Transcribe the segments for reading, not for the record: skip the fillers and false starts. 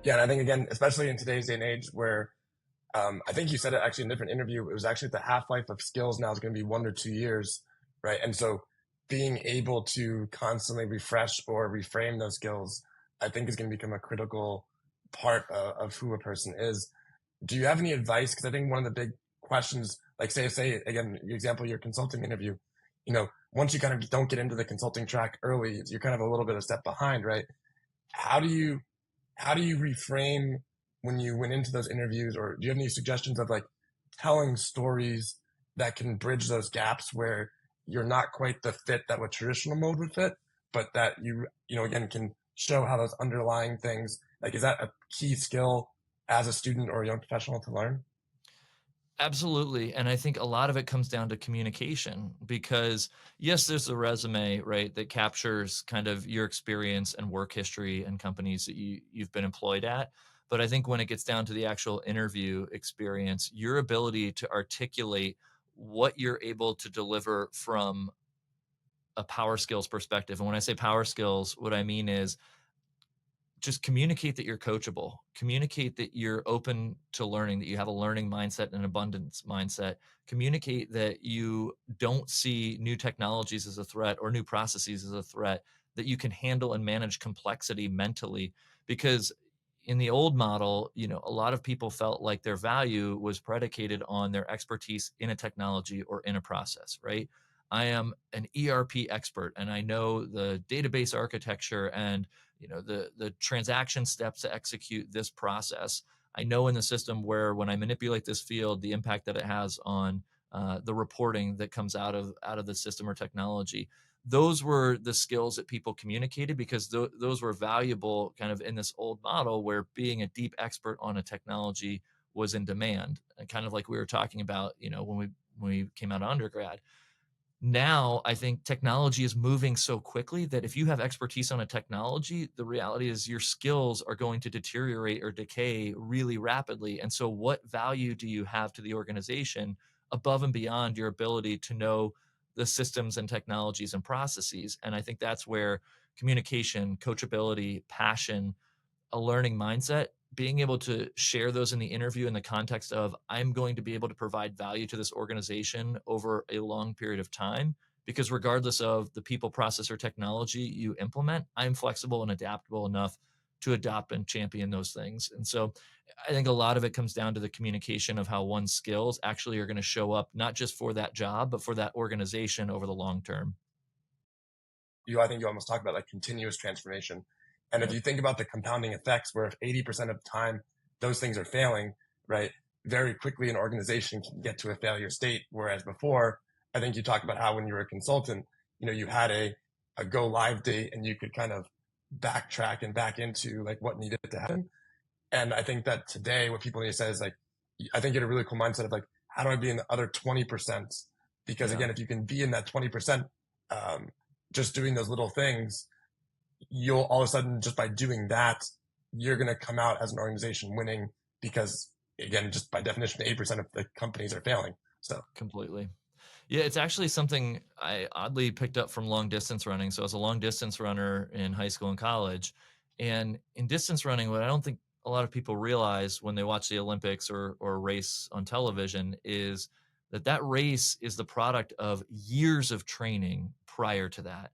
Yeah, and I think again, especially in today's day and age where I think you said it actually in a different interview, it was actually the half-life of skills now is going to be 1 to 2 years, right? And so being able to constantly refresh or reframe those skills, I think is going to become a critical part of who a person is. Do you have any advice? Because I think one of the big questions, like say again, your example, your consulting interview, once you kind of don't get into the consulting track early, you're kind of a little bit of step behind, right? How do you how do you reframe when you went into those interviews, or do you have any suggestions of like telling stories that can bridge those gaps where you're not quite the fit that what traditional mode would fit, but that again can show how those underlying things, like, is that a key skill as a student or a young professional to learn? Absolutely. And I think a lot of it comes down to communication because, yes, there's a resume, right, that captures kind of your experience and work history and companies that you've been employed at. But I think when it gets down to the actual interview experience, your ability to articulate what you're able to deliver from a power skills perspective. And when I say power skills, what I mean is just communicate that you're coachable, communicate that you're open to learning, that you have a learning mindset and an abundance mindset, communicate that you don't see new technologies as a threat or new processes as a threat, that you can handle and manage complexity mentally. Because in the old model, a lot of people felt like their value was predicated on their expertise in a technology or in a process, right? I am an ERP expert and I know the database architecture and the transaction steps to execute this process. I know in the system where when I manipulate this field, the impact that it has on the reporting that comes out of the system or technology. Those were the skills that people communicated because those were valuable kind of in this old model where being a deep expert on a technology was in demand, and kind of like we were talking about, when we came out of undergrad. Now I think technology is moving so quickly that if you have expertise on a technology, the reality is your skills are going to deteriorate or decay really rapidly. And so, what value do you have to the organization above and beyond your ability to know the systems and technologies and processes? And I think that's where communication, coachability, passion, a learning mindset, being able to share those in the interview in the context of I'm going to be able to provide value to this organization over a long period of time. Because regardless of the people, process, or technology you implement, I'm flexible and adaptable enough to adopt and champion those things. And so I think a lot of it comes down to the communication of how one's skills actually are going to show up, not just for that job, but for that organization over the long term. I think you almost talk about like continuous transformation. And if Yep. you think about the compounding effects, where if 80% of the time those things are failing, right, very quickly an organization can get to a failure state. Whereas before, I think you talked about how when you were a consultant, you had a go live date and you could kind of backtrack and back into like what needed to happen. And I think that today what people need to say is like, I think you had a really cool mindset of like, how do I be in the other 20%? Because Yeah. again, if you can be in that 20%, um, just doing those little things, you'll all of a sudden, just by doing that, you're going to come out as an organization winning because, again, just by definition, 8% of the companies are failing. So, Completely. Yeah, it's actually something I oddly picked up from long distance running. So I was a long distance runner in high school and college. And in distance running, what I don't think a lot of people realize when they watch the Olympics or a race on television is that race is the product of years of training prior to that.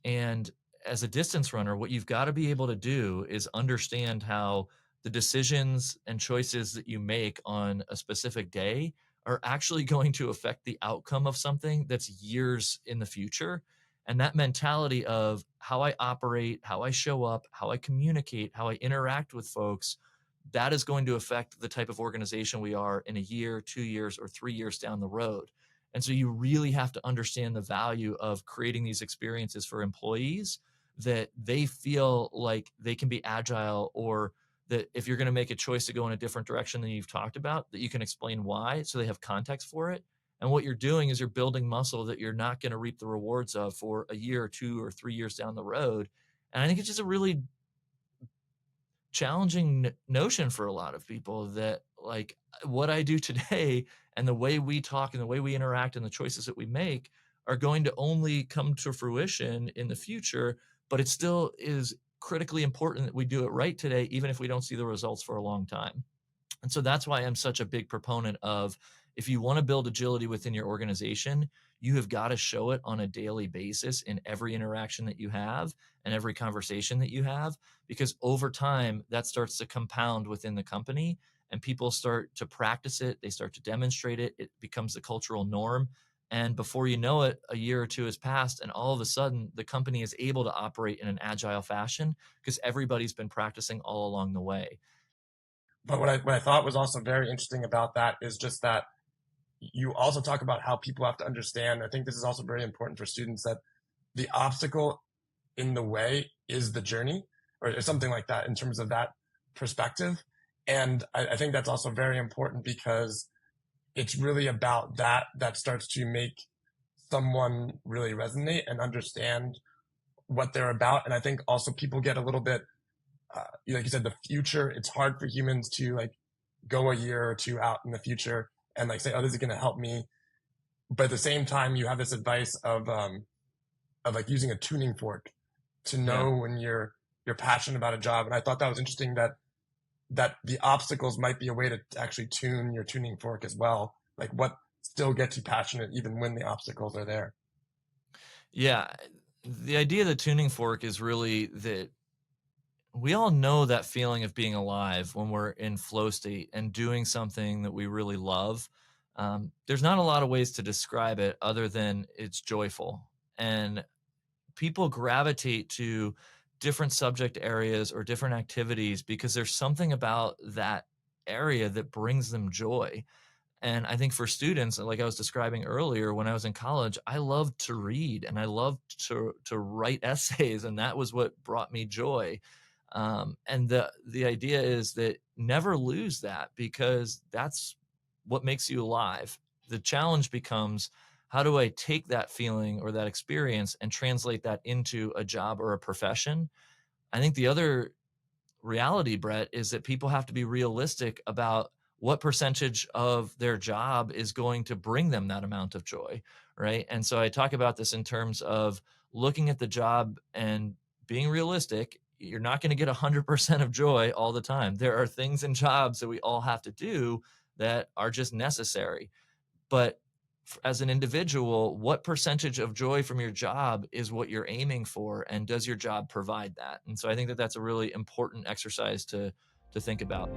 And as a distance runner, what you've got to be able to do is understand how the decisions and choices that you make on a specific day are actually going to affect the outcome of something that's years in the future. And that mentality of how I operate, how I show up, how I communicate, how I interact with folks, that is going to affect the type of organization we are in a year, 2 years, or 3 years down the road. And so you really have to understand the value of creating these experiences for employees that they feel like they can be agile, or that if you're going to make a choice to go in a different direction than you've talked about, that you can explain why so they have context for it. And what you're doing is you're building muscle that you're not going to reap the rewards of for a year or 2 or 3 years down the road. And I think it's just a really challenging notion for a lot of people that like what I do today and the way we talk and the way we interact and the choices that we make are going to only come to fruition in the future, but it still is critically important that we do it right today, even if we don't see the results for a long time. And so that's why I'm such a big proponent of, if you want to build agility within your organization, you have got to show it on a daily basis in every interaction that you have and every conversation that you have, because over time that starts to compound within the company and people start to practice it, they start to demonstrate it, it becomes the cultural norm. And before you know it, a year or two has passed, and all of a sudden the company is able to operate in an agile fashion because everybody's been practicing all along the way. But what I thought was also very interesting about that is just that you also talk about how people have to understand. I think this is also very important for students, that the obstacle in the way is the journey, or something like that, in terms of that perspective. And I think that's also very important, because it's really about that that starts to make someone really resonate and understand what they're about. And I think also people get a little bit, like you said, the future. It's hard for humans to like go a year or two out in the future and like say, "Oh, this is going to help me." But at the same time, you have this advice of like using a tuning fork to Yeah. know when you're passionate about a job. And I thought that was interesting, that the obstacles might be a way to actually tune your tuning fork as well. Like what still gets you passionate even when the obstacles are there. Yeah. The idea of the tuning fork is really that we all know that feeling of being alive when we're in flow state and doing something that we really love. There's not a lot of ways to describe it other than it's joyful. And people gravitate to different subject areas or different activities because there's something about that area that brings them joy. And I think for students, like I was describing earlier, when I was in college, I loved to read and I loved to write essays, and that was what brought me joy. And the idea is that never lose that, because that's what makes you alive. The challenge becomes, how do I take that feeling or that experience and translate that into a job or a profession? I think the other reality, Brett, is that people have to be realistic about what percentage of their job is going to bring them that amount of joy, right? And so I talk about this in terms of looking at the job and being realistic. You're not going to get 100% of joy all the time. There are things in jobs that we all have to do that are just necessary. But as an individual, what percentage of joy from your job is what you're aiming for, and does your job provide that? And so I think that that's a really important exercise to think about.